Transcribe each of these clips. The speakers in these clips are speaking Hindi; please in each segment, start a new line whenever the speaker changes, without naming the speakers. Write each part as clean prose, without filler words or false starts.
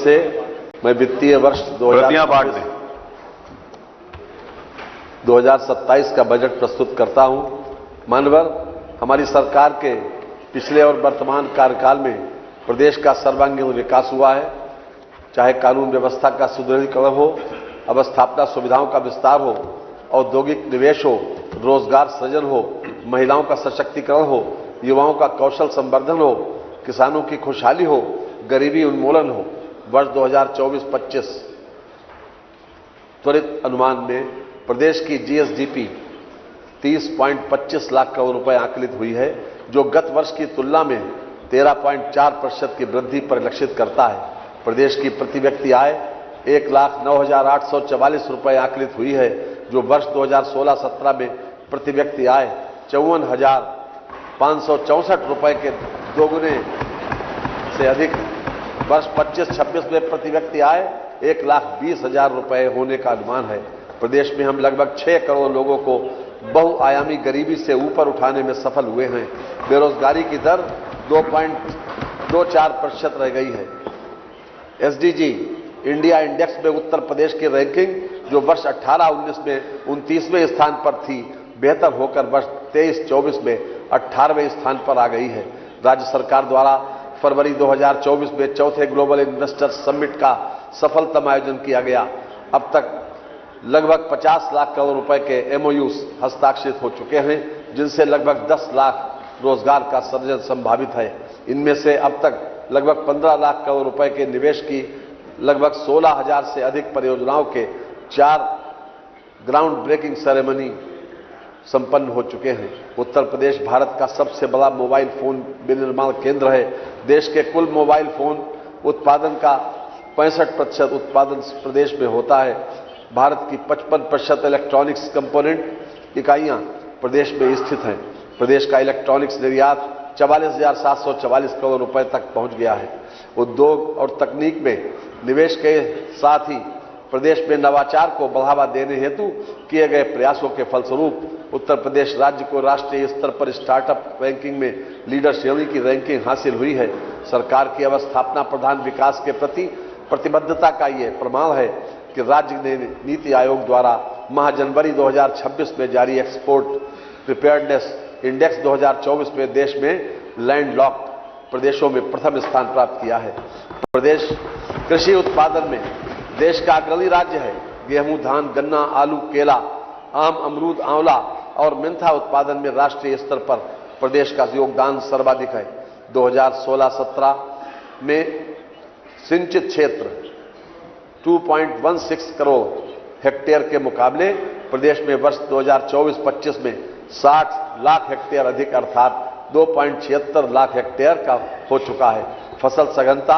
से मैं वित्तीय वर्ष 2027 का बजट प्रस्तुत करता हूं। मानवर हमारी सरकार के पिछले और वर्तमान कार्यकाल में प्रदेश का सर्वांगीण विकास हुआ है। चाहे कानून व्यवस्था का सुदृढ़ीकरण हो, अवस्थापना सुविधाओं का विस्तार हो, औद्योगिक निवेश हो, रोजगार सृजन हो, महिलाओं का सशक्तिकरण हो, युवाओं का कौशल संवर्धन हो, किसानों की खुशहाली हो, गरीबी उन्मूलन हो। वर्ष 2024-25 त्वरित अनुमान में प्रदेश की जीएसडीपी 30.25 लाख करोड़ रुपए आकलित हुई है, जो गत वर्ष की तुलना में 13.4% की वृद्धि परिलक्षित करता है। प्रदेश की प्रति व्यक्ति आय 1,09,844 रुपए आकलित हुई है, जो वर्ष 2016-17 में प्रति व्यक्ति आय 54,564 रुपए के दोगुने से अधिक। वर्ष 25-26 में प्रति व्यक्ति आय 1,20,000 रुपए होने का अनुमान है। प्रदेश में हम लगभग 6 करोड़ लोगों को बहुआयामी गरीबी से ऊपर उठाने में सफल हुए हैं। बेरोजगारी की दर 2.24% रह गई है। एसडीजी इंडिया इंडेक्स में उत्तर प्रदेश की रैंकिंग, जो वर्ष 18-19 में 29वें स्थान पर थी, बेहतर होकर वर्ष 23-24 में 18वें स्थान पर आ गई है। राज्य सरकार द्वारा फरवरी 2024 में चौथे ग्लोबल इन्वेस्टर समिट का सफलतम आयोजन किया गया। अब तक लगभग 50 लाख करोड़ रुपए के एमओयूज हस्ताक्षरित हो चुके हैं, जिनसे लगभग 10 लाख रोजगार का सृजन संभावित है। इनमें से अब तक लगभग 15 लाख करोड़ रुपए के निवेश की लगभग 16,000 से अधिक परियोजनाओं के 4 ग्राउंड ब्रेकिंग सेरेमनी संपन्न हो चुके हैं। उत्तर प्रदेश भारत का सबसे बड़ा मोबाइल फोन विनिर्माण केंद्र है। देश के कुल मोबाइल फोन उत्पादन का 65% उत्पादन प्रदेश में होता है। भारत की 55% इलेक्ट्रॉनिक्स कंपोनेंट इकाइयां प्रदेश में स्थित हैं। प्रदेश का इलेक्ट्रॉनिक्स निर्यात 44,744 करोड़ रुपए तक पहुंच गया है। उद्योग और तकनीक में निवेश के साथ ही प्रदेश में नवाचार को बढ़ावा देने हेतु किए गए प्रयासों के फलस्वरूप उत्तर प्रदेश राज्य को राष्ट्रीय स्तर पर स्टार्टअप रैंकिंग में लीडर श्रेणी की रैंकिंग हासिल हुई है। सरकार की अवस्थापना प्रधान विकास के प्रति प्रतिबद्धता का ये प्रमाण है कि राज्य ने नीति आयोग द्वारा माह जनवरी 2026 में जारी एक्सपोर्ट प्रिपेयर्डनेस इंडेक्स 2024 में देश में लैंडलॉक्ड प्रदेशों में प्रथम स्थान प्राप्त किया है। प्रदेश कृषि उत्पादन में देश का अग्रणी राज्य है। गेहूं, धान, गन्ना, आलू, केला, आम, अमरूद, आंवला और मेंथा उत्पादन में राष्ट्रीय स्तर पर प्रदेश का योगदान सर्वाधिक है। 2016-17 में सिंचित क्षेत्र 2.16 करोड़ हेक्टेयर के मुकाबले प्रदेश में वर्ष 2024-25 में 60 लाख हेक्टेयर अधिक अर्थात 2.76 लाख हेक्टेयर का हो चुका है। फसल सघनता,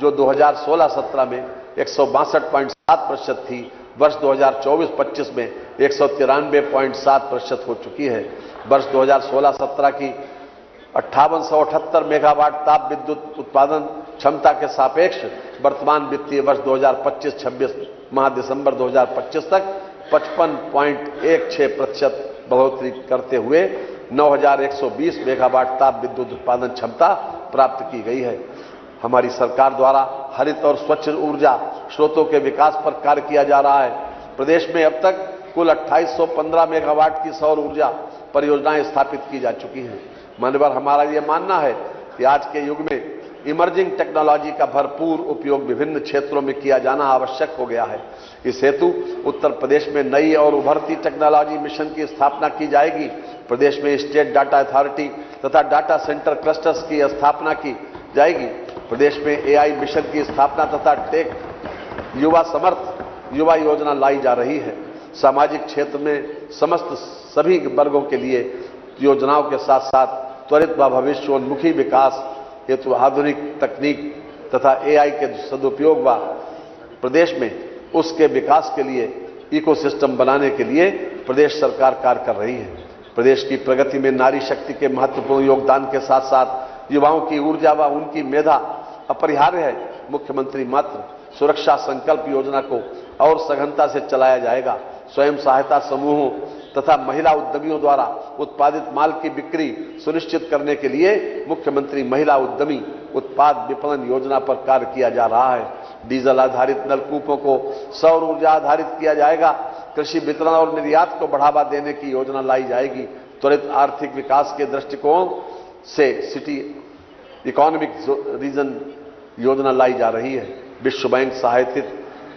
जो 2016-17 में 162.7% थी, वर्ष 2024-25 में 193.7% हो चुकी है। वर्ष 2016-17 की 5878 मेगावाट ताप विद्युत उत्पादन क्षमता के सापेक्ष वर्तमान वित्तीय वर्ष 2025-26 माह दिसंबर 2025 तक 55.16% बढ़ोतरी करते हुए 9,120 मेगावाट ताप विद्युत उत्पादन क्षमता प्राप्त की गई है। हमारी सरकार द्वारा हरित और स्वच्छ ऊर्जा स्रोतों के विकास पर कार्य किया जा रहा है। प्रदेश में अब तक कुल 2815 मेगावाट की सौर ऊर्जा परियोजनाएं स्थापित की जा चुकी हैं। मानवर हमारा यह मानना है कि आज के युग में इमर्जिंग टेक्नोलॉजी का भरपूर उपयोग विभिन्न क्षेत्रों में किया जाना आवश्यक हो गया है। इस हेतु उत्तर प्रदेश में नई और उभरती टेक्नोलॉजी मिशन की स्थापना की जाएगी। प्रदेश में स्टेट डाटा अथॉरिटी तथा डाटा सेंटर क्लस्टर्स की स्थापना की जाएगी। प्रदेश में एआई मिशन की स्थापना तथा टेक युवा समर्थ युवा योजना लाई जा रही है। सामाजिक क्षेत्र में समस्त सभी वर्गों के लिए योजनाओं के साथ साथ त्वरित व भविष्योन्मुखी विकास हेतु आधुनिक तकनीक तथा एआई के सदुपयोग व प्रदेश में उसके विकास के लिए इकोसिस्टम बनाने के लिए प्रदेश सरकार कार्य कर रही है। प्रदेश की प्रगति में नारी शक्ति के महत्वपूर्ण योगदान के साथ साथ युवाओं की ऊर्जा व उनकी मेधा अपरिहार्य है। मुख्यमंत्री मातृ सुरक्षा संकल्प योजना को और सघनता से चलाया जाएगा। स्वयं सहायता समूहों तथा महिला उद्यमियों द्वारा उत्पादित माल की बिक्री सुनिश्चित करने के लिए मुख्यमंत्री महिला उद्यमी उत्पाद विपणन योजना पर कार्य किया जा रहा है। डीजल आधारित नलकूपों को सौर ऊर्जा आधारित किया जाएगा। कृषि वितरण और निर्यात को बढ़ावा देने की योजना लाई जाएगी। त्वरित आर्थिक विकास के दृष्टिकोण से सिटी इकोनॉमिक रीजन योजना लाई जा रही है। विश्व बैंक सहायतित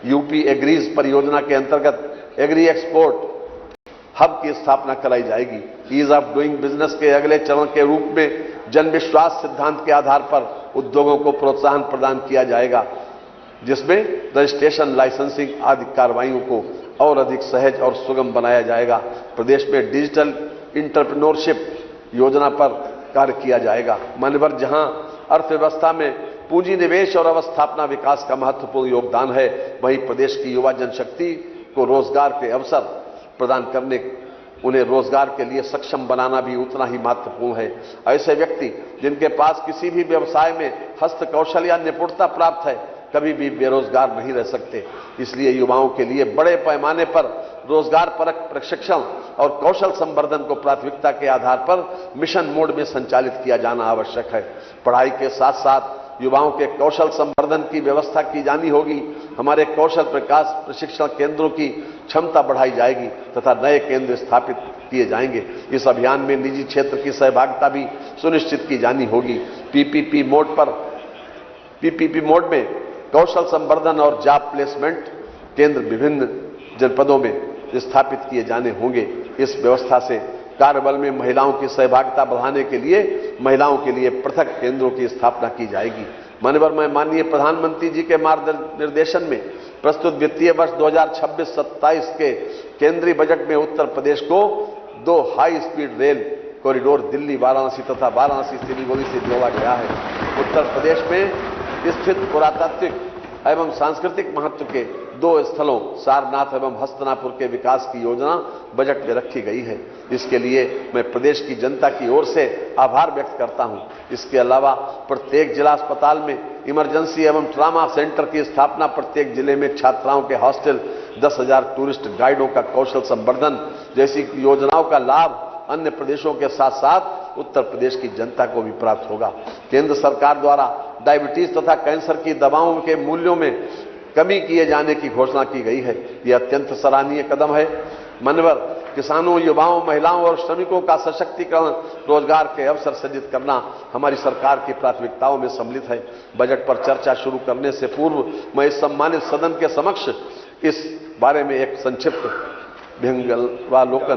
यूपी एग्रीज परियोजना के अंतर्गत एग्री एक्सपोर्ट हब की स्थापना कराई जाएगी। ईज ऑफ डूइंग बिजनेस के अगले चरण के रूप में जन विश्वास सिद्धांत के आधार पर उद्योगों को प्रोत्साहन प्रदान किया जाएगा, जिसमें रजिस्ट्रेशन, लाइसेंसिंग आदि कार्रवाइयों को और अधिक सहज और सुगम बनाया जाएगा। प्रदेश में डिजिटल इंटरप्रेन्योरशिप योजना पर कार्य किया जाएगा। मान्यवर जहां अर्थव्यवस्था में पूंजी निवेश और अवस्थापना विकास का महत्वपूर्ण योगदान है, वहीं प्रदेश की युवा जनशक्ति को रोजगार के अवसर प्रदान करने, उन्हें रोजगार के लिए सक्षम बनाना भी उतना ही महत्वपूर्ण है। ऐसे व्यक्ति जिनके पास किसी भी व्यवसाय में हस्त कौशल या निपुणता प्राप्त है, कभी भी बेरोजगार नहीं रह सकते। इसलिए युवाओं के लिए बड़े पैमाने पर रोजगार परक प्रशिक्षण और कौशल संवर्धन को प्राथमिकता के आधार पर मिशन मोड में संचालित किया जाना आवश्यक है। पढ़ाई के साथ साथ युवाओं के कौशल संवर्धन की व्यवस्था की जानी होगी। हमारे कौशल विकास प्रशिक्षण केंद्रों की क्षमता बढ़ाई जाएगी तथा नए केंद्र स्थापित किए जाएंगे। इस अभियान में निजी क्षेत्र की सहभागिता भी सुनिश्चित की जानी होगी। पीपीपी मोड में कौशल संवर्धन और जॉब प्लेसमेंट केंद्र विभिन्न जनपदों में स्थापित किए जाने होंगे। इस व्यवस्था से कार्यबल में महिलाओं की सहभागिता बढ़ाने के लिए महिलाओं के लिए पृथक केंद्रों की स्थापना की जाएगी। माननीय मैं माननीय प्रधानमंत्री जी के मार्गदर्शन में प्रस्तुत वित्तीय वर्ष 2026-27 के केंद्रीय बजट में उत्तर प्रदेश को 2 high speed rail corridor Delhi Varanasi तथा वाराणसी सिलीगुड़ी से जोड़ा गया है। उत्तर प्रदेश में स्थित पुरातात्विक एवं सांस्कृतिक महत्व के 2 स्थलों सारनाथ एवं हस्तनापुर के विकास की योजना बजट में रखी गई है। इसके लिए मैं प्रदेश की जनता की ओर से आभार व्यक्त करता हूं। इसके अलावा प्रत्येक जिला अस्पताल में इमरजेंसी एवं ट्रामा सेंटर की स्थापना, प्रत्येक जिले में छात्राओं के हॉस्टल, 10,000 टूरिस्ट गाइडों का कौशल संवर्धन जैसी योजनाओं का लाभ अन्य प्रदेशों के साथ साथ उत्तर प्रदेश की जनता को भी प्राप्त होगा। केंद्र सरकार द्वारा डायबिटीज तथा कैंसर की दवाओं के मूल्यों में कमी किए जाने की घोषणा की गई है। यह अत्यंत सराहनीय कदम है। मान्यवर किसानों, युवाओं, महिलाओं और श्रमिकों का सशक्तिकरण, रोजगार के अवसर सृजित करना हमारी सरकार की प्राथमिकताओं में सम्मिलित है। बजट पर चर्चा शुरू करने से पूर्व मैं इस सम्मानित सदन के समक्ष इस बारे में एक संक्षिप्त व्यंग्यावलोकन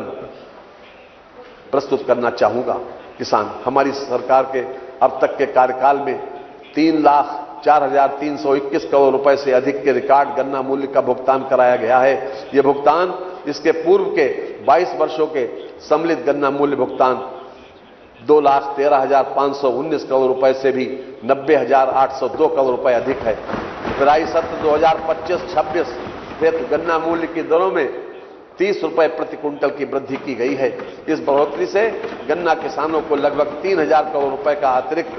प्रस्तुत करना चाहूंगा। किसान, हमारी सरकार के अब तक के कार्यकाल में 3,04,321 करोड़ रुपए से अधिक के रिकॉर्ड गन्ना मूल्य का भुगतान कराया गया है। यह भुगतान इसके पूर्व के 22 वर्षों के सम्मिलित गन्ना मूल्य भुगतान 2,13,519 करोड़ रुपए से भी 90,802 करोड़ रुपए अधिक है। पेराई सत्र 2025-26 हेतु गन्ना मूल्य की दरों में 30 रुपए प्रति कुंटल की वृद्धि की गई है। इस बढ़ोतरी से गन्ना किसानों को लगभग 3,000 करोड़ रुपए का अतिरिक्त